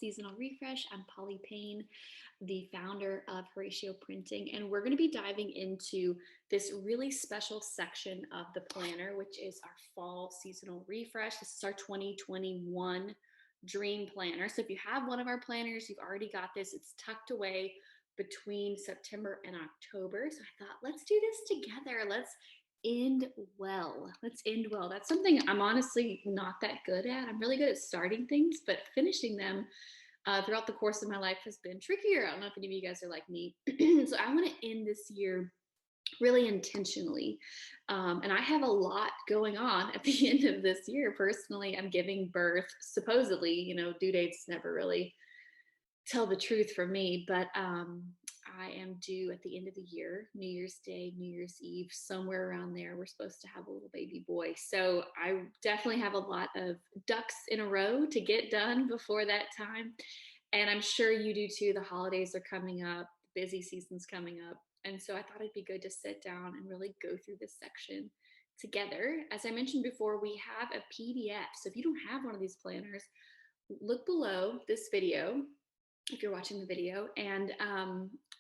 seasonal refresh. I'm Polly Payne, the founder of Horacio Printing, and we're going to be diving into this really special section of the planner, which is our fall seasonal refresh. This is our 2021 dream planner. So if you have one of our planners, you've already got this. It's tucked away between September and October. So I thought, let's do this together. Let's end well. Let's end well. That's something I'm honestly not that good at. I'm really good at starting things, but finishing them throughout the course of my life has been trickier. I don't know if any of you guys are like me. So I want to end this year really intentionally. And I have a lot going on at the end of this year. Personally, I'm giving birth, supposedly, due dates never really tell the truth for me, but I am due at the end of the year, New Year's Day, New Year's Eve, somewhere around there. We're supposed to have a little baby boy. So I definitely have a lot of ducks in a row to get done before that time. And I'm sure you do too. The holidays are coming up, busy season's coming up. And so I thought it'd be good to sit down and really go through this section together. As I mentioned before, we have a PDF. So if you don't have one of these planners, look below this video if you're watching the video, and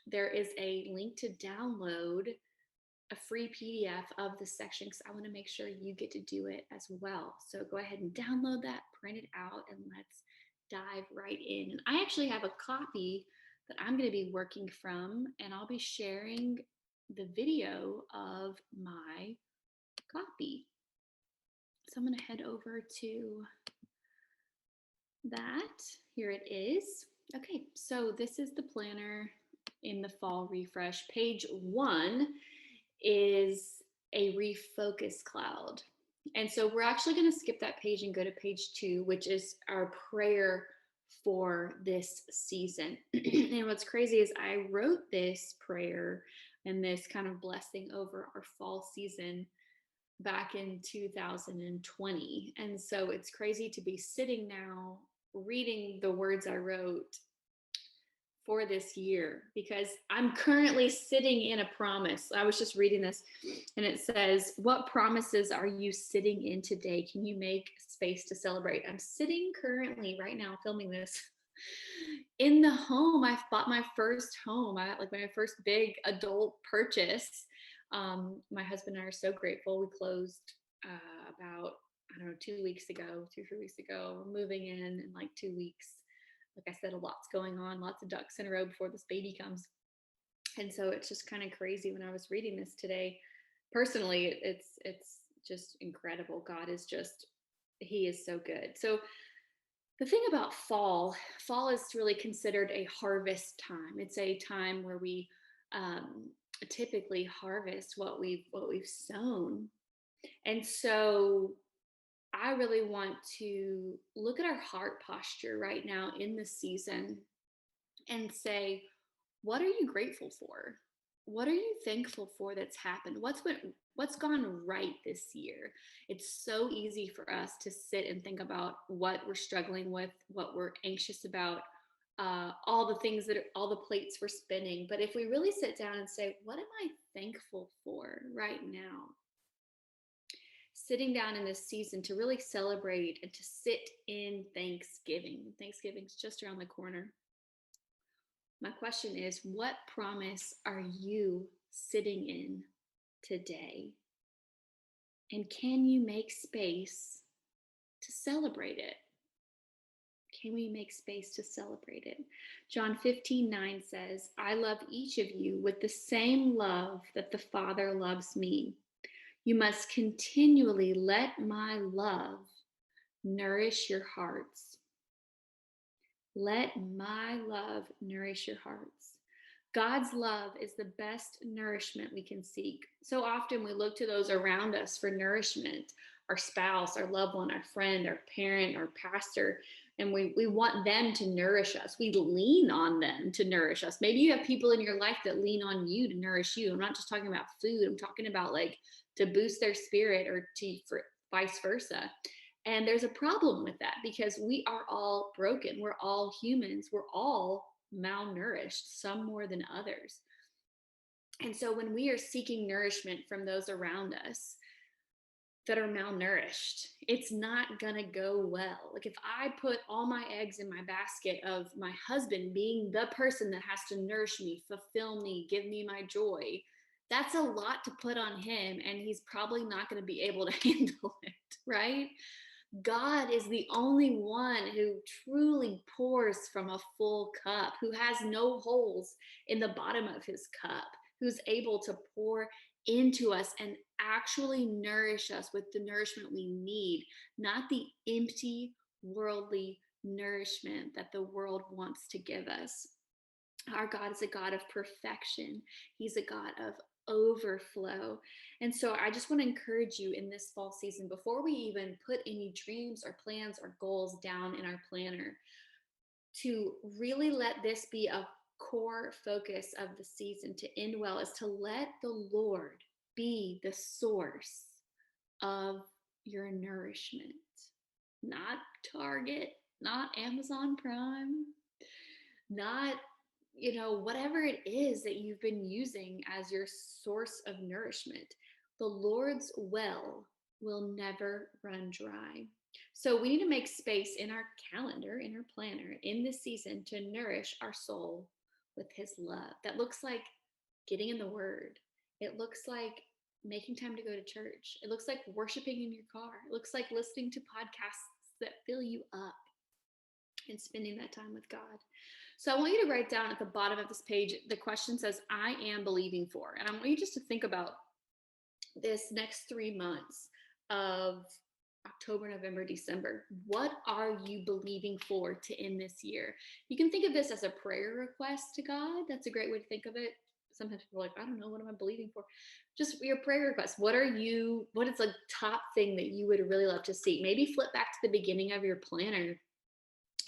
there is a link to download a free PDF of this section, because I want to make sure you get to do it as well. So go ahead and download that, print it out, and let's dive right in. And I actually have a copy that I'm going to be working from, and I'll be sharing the video of my copy. So I'm going to head over to that. Here it is. Okay, so this is the planner in the fall refresh. Page 1 is a refocus cloud. And so we're actually going to skip that page and go to page 2, which is our prayer for this season. And what's crazy is I wrote this prayer and this kind of blessing over our fall season back in 2020. And so it's crazy to be sitting now reading the words I wrote for this year, because I'm currently sitting in a promise. I was just reading this and it says, what promises are you sitting in today? Can you make space to celebrate? I'm sitting currently right now filming this in the home. I've bought my first home. I like my first big adult purchase. My husband and I are so grateful. We closed about, I don't know, 2 weeks ago, 2-3 weeks ago. We're moving in like 2 weeks. Like I said, a lot's going on, lots of ducks in a row before this baby comes. And so it's just kind of crazy when I was reading this today. Personally, it's just incredible. God is just, he is so good. So the thing about fall is really considered a harvest time. It's a time where we typically harvest what we've sown. And so I really want to look at our heart posture right now in this season and say, what are you grateful for? What are you thankful for that's happened? What's gone right this year? It's so easy for us to sit and think about what we're struggling with, what we're anxious about, all the things all the plates we're spinning. But if we really sit down and say, what am I thankful for right now? Sitting down in this season to really celebrate and to sit in Thanksgiving. Thanksgiving's just around the corner. My question is, what promise are you sitting in today? And can you make space to celebrate it? Can we make space to celebrate it? John 15:9 says, I love each of you with the same love that the Father loves me. You must continually let my love nourish your hearts. Let my love nourish your hearts. God's love is the best nourishment we can seek. So often we look to those around us for nourishment, our spouse, our loved one, our friend, our parent, our pastor, and we want them to nourish us. We lean on them to nourish us. Maybe you have people in your life that lean on you to nourish you. I'm not just talking about food. I'm talking about like to boost their spirit, or for vice versa. And there's a problem with that, because we are all broken. We're all humans. We're all malnourished, some more than others. And so when we are seeking nourishment from those around us, that are malnourished. It's not gonna go well. Like if I put all my eggs in my basket of my husband being the person that has to nourish me, fulfill me, give me my joy, that's a lot to put on him, and he's probably not gonna be able to handle it, right? God is the only one who truly pours from a full cup, who has no holes in the bottom of his cup, who's able to pour into us and actually nourish us with the nourishment we need, not the empty worldly nourishment that the world wants to give us. Our God is a God of perfection. He's a God of overflow. And so I just want to encourage you in this fall season, before we even put any dreams or plans or goals down in our planner, to really let this be a core focus of the season to end well, is to let the Lord be the source of your nourishment, not Target, not Amazon Prime, not, whatever it is that you've been using as your source of nourishment. The Lord's well will never run dry. So we need to make space in our calendar, in our planner, in this season to nourish our soul with His love. That looks like getting in the Word. It looks like making time to go to church. It looks like worshiping in your car. It looks like listening to podcasts that fill you up and spending that time with God. So I want you to write down at the bottom of this page, the question says, I am believing for. And I want you just to think about this next 3 months of October, November, December. What are you believing for to end this year? You can think of this as a prayer request to God. That's a great way to think of it. Sometimes people are like, I don't know, what am I believing for? Just your prayer request. What is the top thing that you would really love to see? Maybe flip back to the beginning of your planner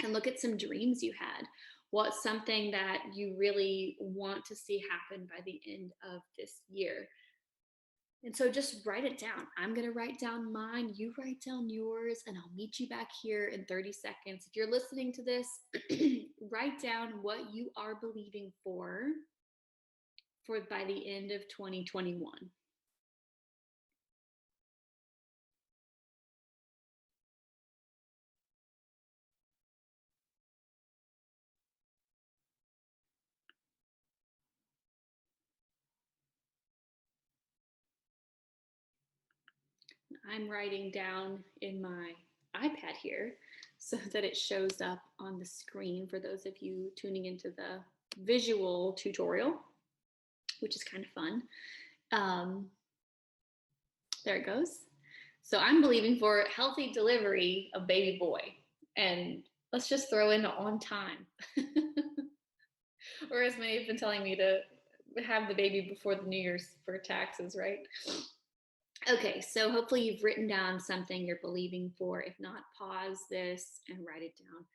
and look at some dreams you had. What's something that you really want to see happen by the end of this year? And so just write it down. I'm going to write down mine. You write down yours, and I'll meet you back here in 30 seconds. If you're listening to this, write down what you are believing for by the end of 2021. I'm writing down in my iPad here so that it shows up on the screen for those of you tuning into the visual tutorial, which is kind of fun. There it goes. So I'm believing for healthy delivery of baby boy. And let's just throw in on time. Or as many have been telling me, to have the baby before the New Year's for taxes, right? Okay, so hopefully you've written down something you're believing for. If not, pause this and write it down.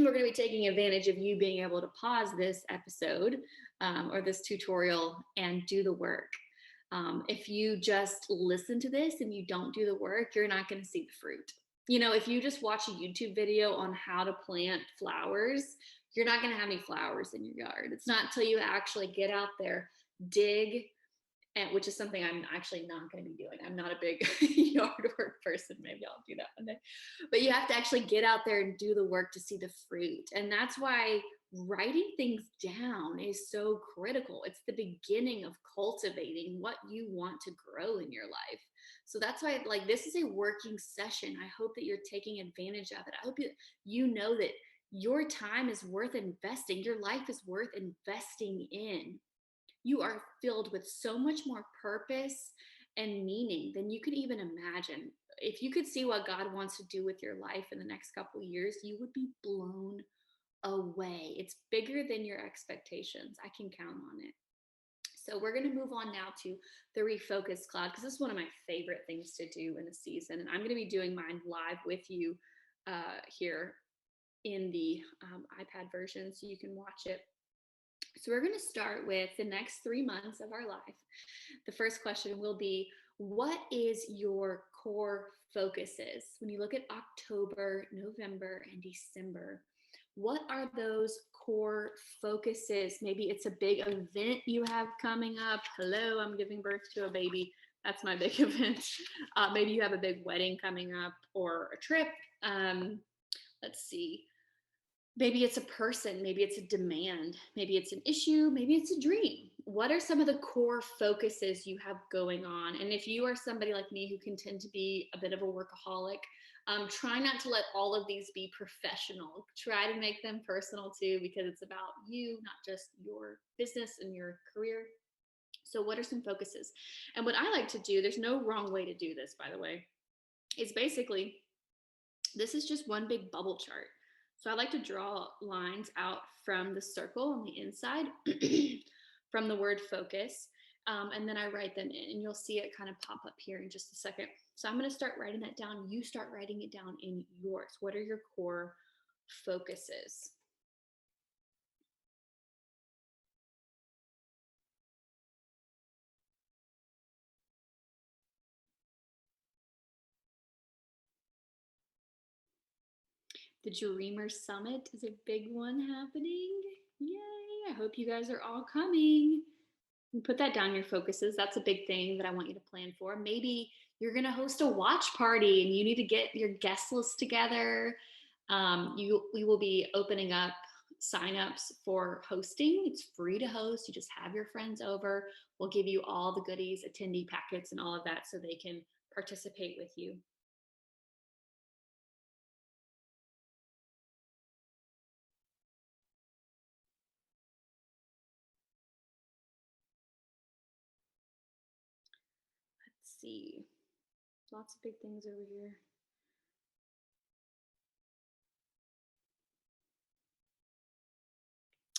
We're going to be taking advantage of you being able to pause this episode or this tutorial and do the work. If you just listen to this and you don't do the work, you're not going to see the fruit. If you just watch a YouTube video on how to plant flowers, you're not going to have any flowers in your yard. It's not until you actually get out there, dig, and which is something I'm actually not going to be doing. I'm not a big yard work person. Maybe I'll do that one day. But you have to actually get out there and do the work to see the fruit. And that's why writing things down is so critical. It's the beginning of cultivating what you want to grow in your life. So that's why, this is a working session. I hope that you're taking advantage of it. I hope you know that your time is worth investing. Your life is worth investing in. You are filled with so much more purpose and meaning than you could even imagine. If you could see what God wants to do with your life in the next couple of years, you would be blown away. It's bigger than your expectations. I can count on it. So we're going to move on now to the refocus cloud, because this is one of my favorite things to do in the season. And I'm going to be doing mine live with you here in the iPad version, so you can watch it. So we're going to start with the next 3 months of our life. The first question will be, what is your core focuses? When you look at October, November, and December, what are those core focuses? Maybe it's a big event you have coming up. Hello, I'm giving birth to a baby. That's my big event. Maybe you have a big wedding coming up or a trip. Um, let's see. Maybe it's a person, maybe it's a demand, maybe it's an issue, maybe it's a dream. What are some of the core focuses you have going on? And if you are somebody like me who can tend to be a bit of a workaholic, try not to let all of these be professional. Try to make them personal too, because it's about you, not just your business and your career. So, what are some focuses? And what I like to do, there's no wrong way to do this, by the way, is basically this is just one big bubble chart. So I like to draw lines out from the circle on the inside from the word focus. And then I write them in, and you'll see it kind of pop up here in just a second. So I'm going to start writing that down. You start writing it down in yours. What are your core focuses? The Dreamer Summit is a big one happening. Yay! I hope you guys are all coming. Put that down your focuses. That's a big thing that I want you to plan for. Maybe you're going to host a watch party and you need to get your guest list together. We will be opening up signups for hosting. It's free to host. You just have your friends over. We'll give you all the goodies, attendee packets, and all of that so they can participate with you. Let's see. Lots of big things over here.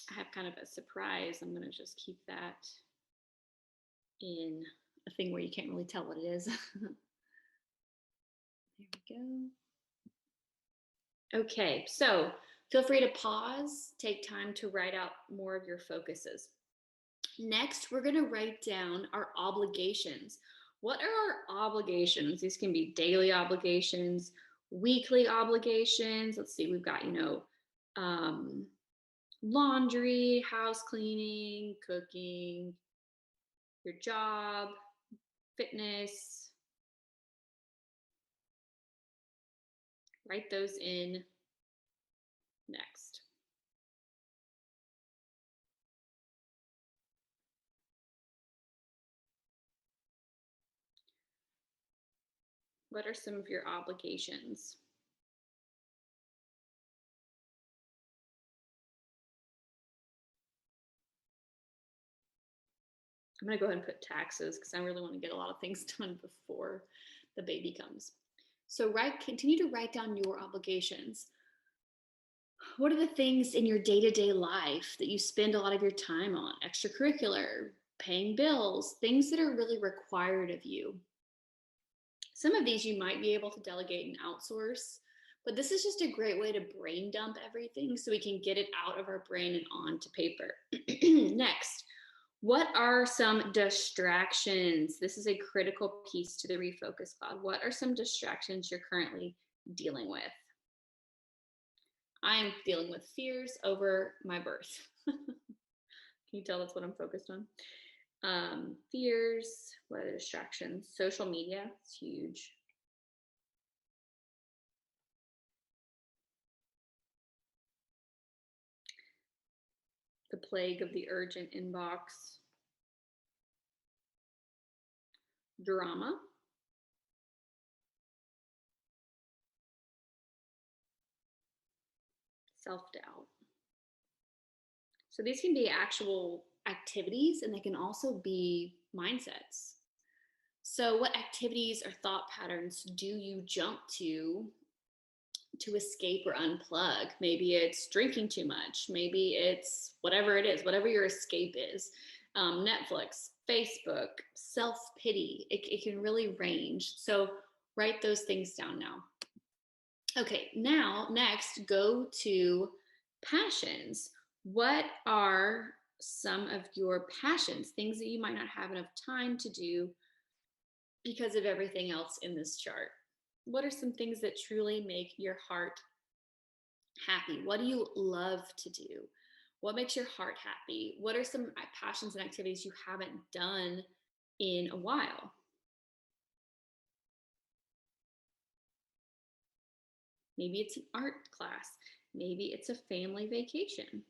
I have kind of a surprise. I'm going to just keep that in a thing where you can't really tell what it is. There we go. Okay, so feel free to pause, take time to write out more of your focuses. Next, we're going to write down our obligations. What are our obligations? These can be daily obligations, weekly obligations. Let's see, we've got, um, laundry, house cleaning, cooking, your job, fitness. Write those in next. What are some of your obligations? I'm going to go ahead and put taxes because I really want to get a lot of things done before the baby comes. So continue to write down your obligations. What are the things in your day-to-day life that you spend a lot of your time on? Extracurricular, paying bills, things that are really required of you. Some of these you might be able to delegate and outsource, but this is just a great way to brain dump everything so we can get it out of our brain and onto paper. Next, what are some distractions? This is a critical piece to the refocus cloud. What are some distractions you're currently dealing with? I'm dealing with fears over my birth. Can you tell that's what I'm focused on? Fears, what are the distractions? Social media, it's huge. The plague of the urgent inbox. Drama. Self-doubt. So these can be actual activities and they can also be mindsets. So what activities or thought patterns do you jump to escape or unplug? Maybe it's drinking too much. Maybe it's whatever it is, whatever your escape is. Netflix, Facebook, self-pity. It can really range. So write those things down now. Okay, now next, go to passions. What are some of your passions, things that you might not have enough time to do because of everything else in this chart? What are some things that truly make your heart happy? What do you love to do? What makes your heart happy? What are some passions and activities you haven't done in a while? Maybe it's an art class. Maybe it's a family vacation.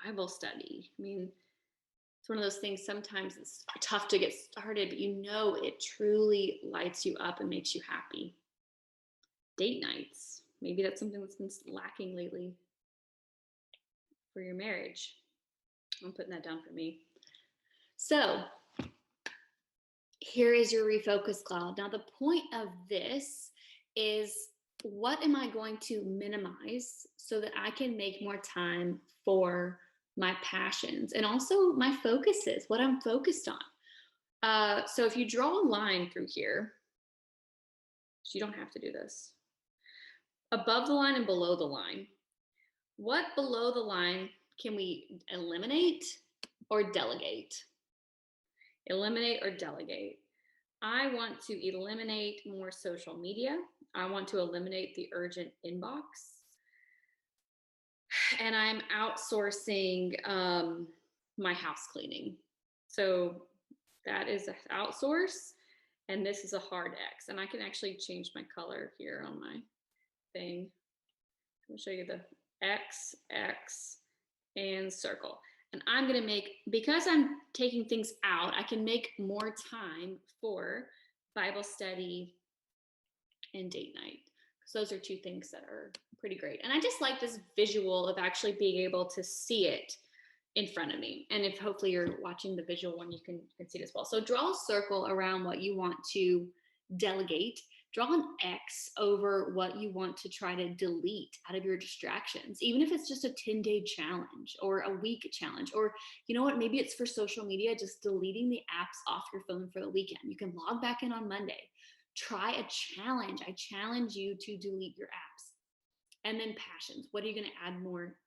Bible study. I mean, it's one of those things, sometimes it's tough to get started, but you know it truly lights you up and makes you happy. Date nights. Maybe that's something that's been lacking lately for your marriage. I'm putting that down for me. So here is your refocus cloud. Now, the point of this is, what am I going to minimize so that I can make more time for my passions and also my focuses, what I'm focused on? So if you draw a line through here, so you don't have to do this, above the line and below the line, what below the line can we eliminate or delegate? Eliminate or delegate. I want to eliminate more social media. I want to eliminate the urgent inbox. And I'm outsourcing my house cleaning. So that is an outsource, and this is a hard X. And I can actually change my color here on my thing. I'll show you the X, X, and circle. And I'm going to make, because I'm taking things out, I can make more time for Bible study and date night. So those are two things that are pretty great. And I just like this visual of actually being able to see it in front of me. And if hopefully you're watching the visual one, you can see it as well. So draw a circle around what you want to delegate. Draw an X over what you want to try to delete out of your distractions, even if it's just a 10-day challenge or a week challenge. Or you know what, maybe it's for social media, just deleting the apps off your phone for the weekend. You can log back in on Monday. Try a challenge. I challenge you to delete your apps. And then passions. What are you going to add more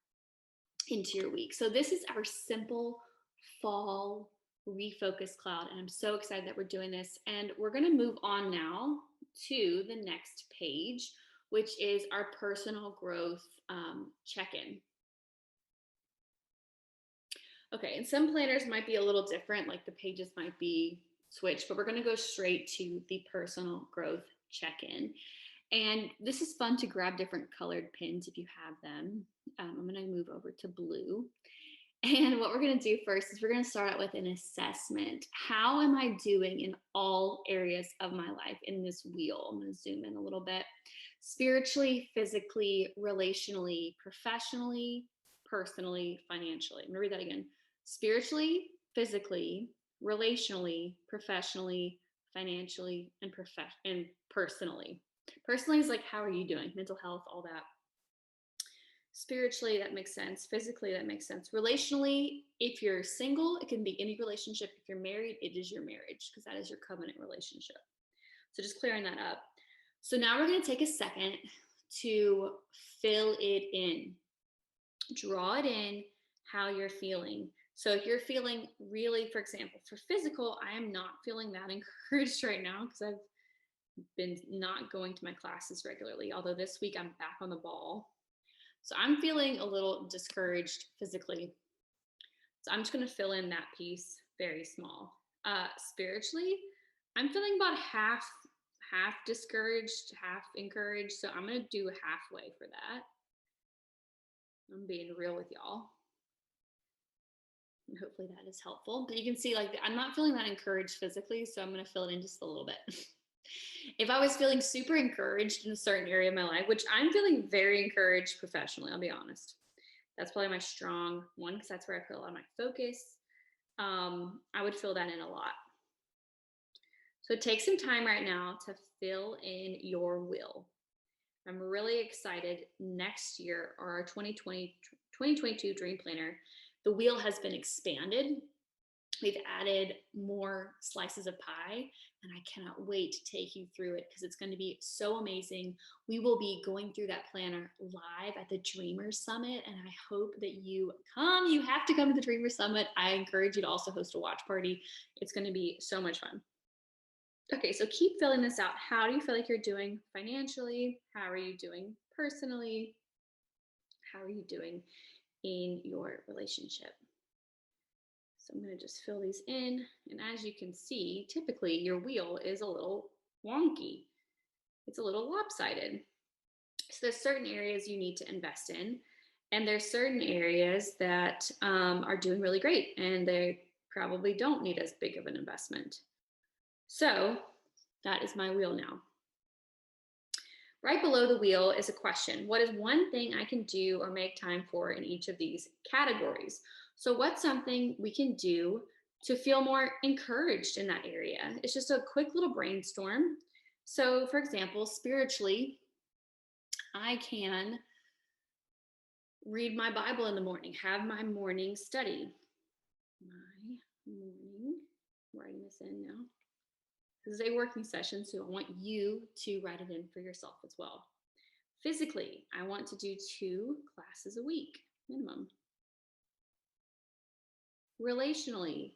into your week? So this is our simple fall refocus cloud. And I'm so excited that we're doing this. And we're going to move on now to the next page, which is our personal growth check-in. Okay, and some planners might be a little different, like the pages might be switched, but we're going to go straight to the personal growth check-in. And this is fun to grab different colored pins if you have them. I'm going to move over to blue. And what we're going to do first is we're going to start out with an assessment. How am I doing in all areas of my life in this wheel? I'm going to zoom in a little bit. Spiritually, physically, relationally, professionally, personally, financially. I'm going to read that again. Spiritually, physically, relationally, professionally, financially, and personally. Personally is like, how are you doing? Mental health, all that. Spiritually, that makes sense. Physically, that makes sense. Relationally, if you're single, it can be any relationship. If you're married, it is your marriage, because that is your covenant relationship. So just clearing that up. So now we're going to take a second to fill it in. Draw it in how you're feeling. So if you're feeling really, for example, for physical, I am not feeling that encouraged right now because I've been not going to my classes regularly, although this week I'm back on the ball. So I'm feeling a little discouraged physically. So I'm just going to fill in that piece very small. Spiritually, I'm feeling about half discouraged, half encouraged. So I'm going to do halfway for that. I'm being real with y'all. And hopefully that is helpful. But you can see, like, I'm not feeling that encouraged physically, so I'm going to fill it in just a little bit. If I was feeling super encouraged in a certain area of my life, which I'm feeling very encouraged professionally, I'll be honest. That's probably my strong one because that's where I put a lot of my focus. I would fill that in a lot. So take some time right now to fill in your will. I'm really excited. Next year, or our 2022 Dream Planner, the wheel has been expanded. We've added more slices of pie, and I cannot wait to take you through it because it's going to be so amazing. We will be going through that planner live at the Dreamers Summit, and I hope that you come. You have to come to the Dreamers Summit. I encourage you to also host a watch party. It's going to be so much fun. Okay, so keep filling this out. How do you feel like you're doing financially? How are you doing personally? How are you doing in your relationship? So I'm going to just fill these in. And as you can see, typically your wheel is a little wonky. It's a little lopsided. So there's certain areas you need to invest in. And there's certain areas that are doing really great and they probably don't need as big of an investment. So that is my wheel now. Right below the wheel is a question. What is one thing I can do or make time for in each of these categories? So what's something we can do to feel more encouraged in that area? It's just a quick little brainstorm. So for example, spiritually, I can read my Bible in the morning, have my morning study. My morning, writing this in now. This is a working session, so I want you to write it in for yourself as well. Physically, I want to do 2 classes a week, minimum. Relationally,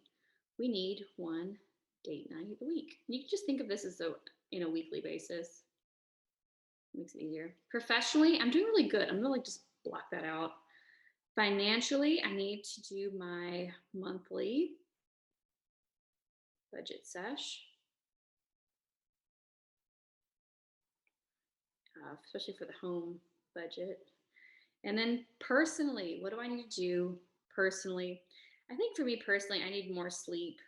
we need 1 date night a week. You can just think of this as a weekly basis. Makes it easier. Professionally, I'm doing really good. I'm gonna just block that out. Financially, I need to do my monthly budget sesh. Especially for the home budget. And then personally, what do I need to do personally? I think for me personally, I need more sleep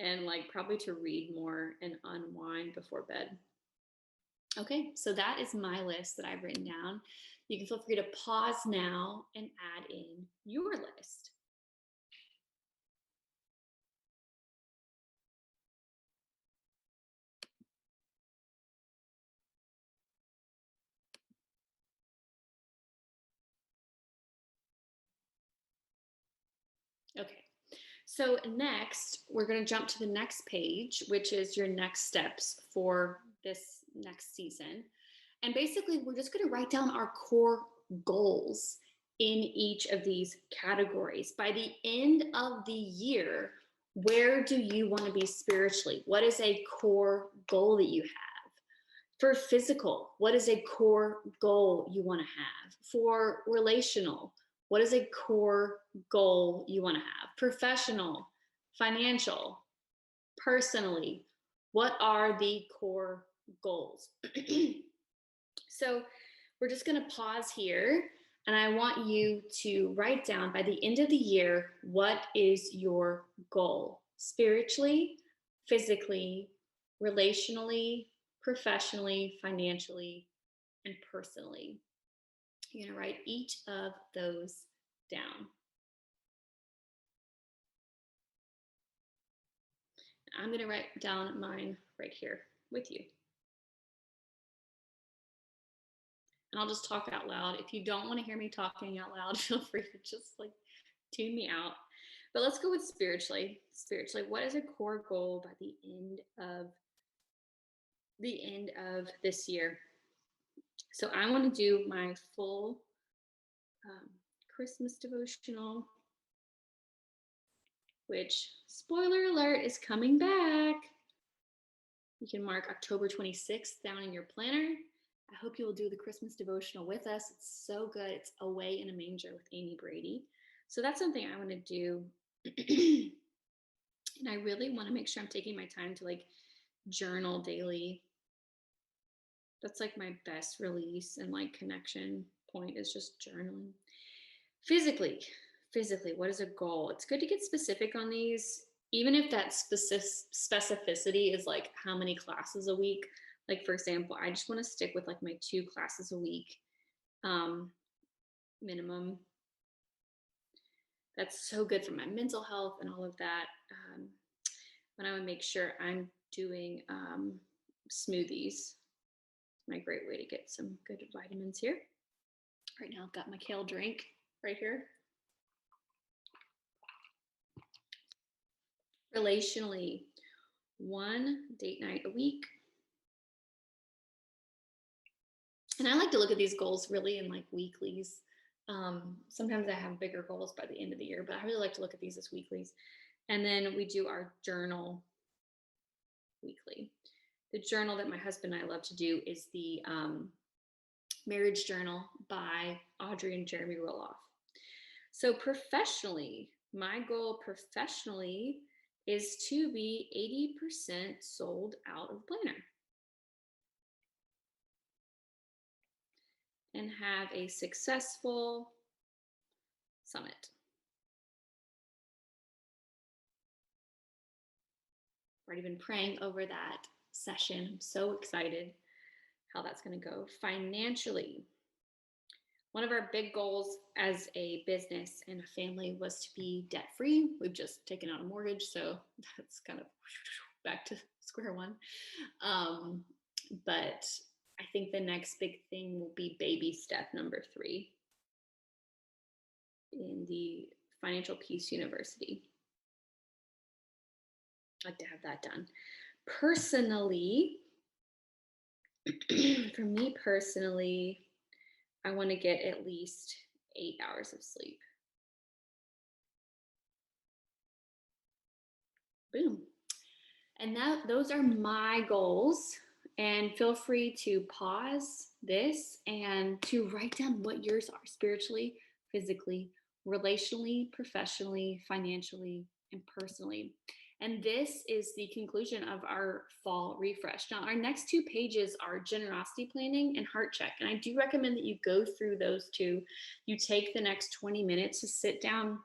and probably to read more and unwind before bed. Okay, so that is my list that I've written down. You can feel free to pause now and add in your list. Okay, so next, we're going to jump to the next page, which is your next steps for this next season. And basically, we're just going to write down our core goals in each of these categories. By the end of the year, where do you want to be spiritually? What is a core goal that you have? For physical, what is a core goal you want to have? For relational, what is a core goal you want to have? Professional, financial, personally, what are the core goals? So we're just going to pause here and I want you to write down by the end of the year, what is your goal? Spiritually, physically, relationally, professionally, financially, and personally. You're going to write each of those down. I'm going to write down mine right here with you. And I'll just talk out loud. If you don't want to hear me talking out loud, feel free to just tune me out. But let's go with spiritually. Spiritually, what is a core goal by the end of this year? So I want to do my full Christmas devotional, which, spoiler alert, is coming back. You can mark October 26th down in your planner. I hope you will do the Christmas devotional with us. It's so good. It's Away in a Manger with Amy Brady. So that's something I want to do. And I really want to make sure I'm taking my time to journal daily. That's my best release and connection point is just journaling. Physically, what is a goal? It's good to get specific on these, even if that specificity is how many classes a week. For example, I just want to stick with my 2 classes a week minimum. That's so good for my mental health and all of that. But I would make sure I'm doing smoothies. My great way to get some good vitamins here. Right now I've got my kale drink right here. Relationally, 1 date night a week. And I like to look at these goals really in weeklies. Sometimes I have bigger goals by the end of the year, but I really like to look at these as weeklies. And then we do our journal weekly. The journal that my husband and I love to do is the Marriage Journal by Audrey and Jeremy Roloff. So professionally, My goal professionally is to be 80% sold out of planner and have a successful summit. I've already been praying over that session. I'm so excited how that's going to go. Financially, one of our big goals as a business and a family was to be debt free. We've just taken out a mortgage, so that's kind of back to square one. Um, but I think the next big thing will be baby step number 3 in the Financial Peace University. I'd like to have that done. Personally, for me personally, I want to get at least 8 hours of sleep. Boom. And those are my goals. And feel free to pause this and to write down what yours are spiritually, physically, relationally, professionally, financially, and personally. And this is the conclusion of our fall refresh. Now, our next 2 pages are generosity planning and heart check. And I do recommend that you go through those 2. You take the next 20 minutes to sit down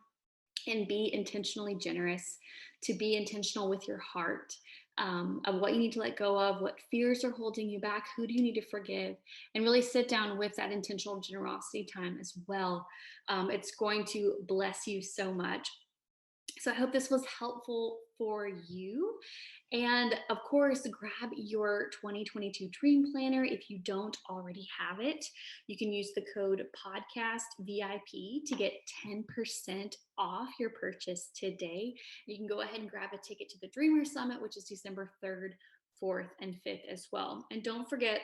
and be intentionally generous, to be intentional with your heart, of what you need to let go of, what fears are holding you back, who do you need to forgive, and really sit down with that intentional generosity time as well. It's going to bless you so much. So I hope this was helpful for you. And of course, grab your 2022 Dream Planner if you don't already have it. You can use the code podcast VIP to get 10% off your purchase today. You can go ahead and grab a ticket to the Dreamer Summit, which is December 3rd, 4th, and 5th as well. And don't forget,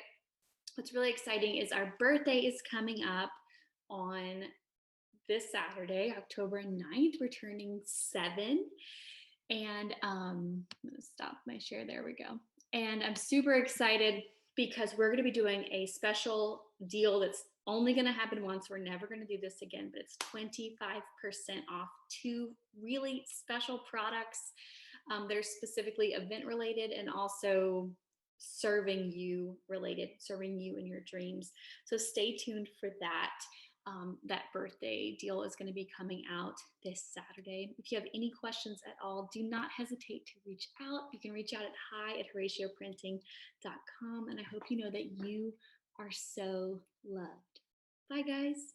what's really exciting is our birthday is coming up on this Saturday, October 9th. We're turning 7. And I'm going to stop my share. There we go. And I'm super excited because we're going to be doing a special deal that's only going to happen once. We're never going to do this again, but it's 25% off 2 really special products. They're specifically event related and also serving you related, serving you in your dreams. So stay tuned for that. That birthday deal is going to be coming out this Saturday. If you have any questions at all, do not hesitate to reach out. You can reach out at hi@horacioprinting.com. And I hope you know that you are so loved. Bye, guys.